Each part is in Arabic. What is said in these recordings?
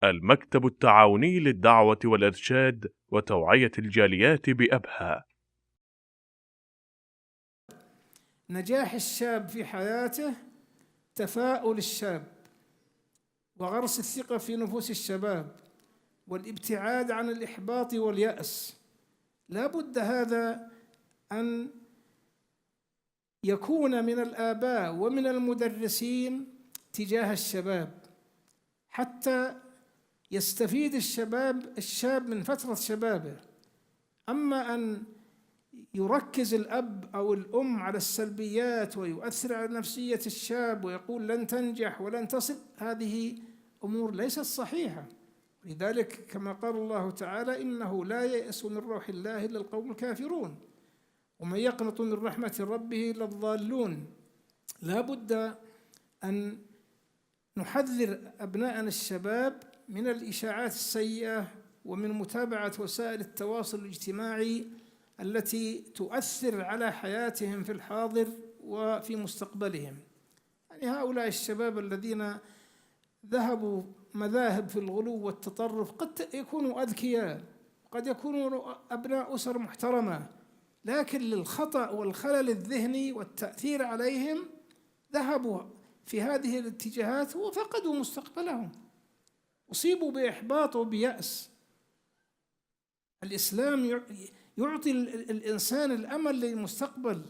المكتب التعاوني للدعوة والإرشاد وتوعية الجاليات بأبها. نجاح الشاب في حياته تفاؤل الشاب وغرس الثقة في نفوس الشباب والابتعاد عن الإحباط واليأس. لا بد هذا أن يكون من الآباء ومن المدرسين تجاه الشباب حتى يستفيد الشاب من فترة شبابه. أما أن يركز الأب أو الأم على السلبيات ويؤثر على نفسية الشاب ويقول لن تنجح ولن تصل، هذه أمور ليست صحيحة. لذلك كما قال الله تعالى: إنه لا ييأس من روح الله إلا القوم الكافرون ومن يقنط من رحمة ربه إلا الضالون. لا بد أن نحذر أبناءنا الشباب من الإشاعات السيئة ومن متابعة وسائل التواصل الاجتماعي التي تؤثر على حياتهم في الحاضر وفي مستقبلهم. يعني هؤلاء الشباب الذين ذهبوا مذاهب في الغلو والتطرف قد يكونوا أذكياء، قد يكونوا أبناء أسر محترمة، لكن للخطأ والخلل الذهني والتأثير عليهم ذهبوا في هذه الاتجاهات وفقدوا مستقبلهم، أصيبوا بإحباط وبيأس. الإسلام يعطي الإنسان الأمل للمستقبل.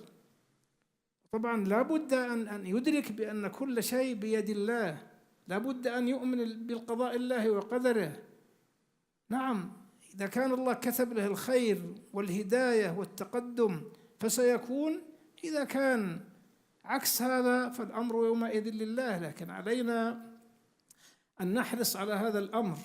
طبعا لا بد أن يدرك بأن كل شيء بيد الله، لا بد أن يؤمن بالقضاء الله وقدره. نعم، إذا كان الله كتب له الخير والهداية والتقدم فسيكون، إذا كان عكس هذا فالأمر يومئذ لله. لكن علينا أن نحرص على هذا الأمر.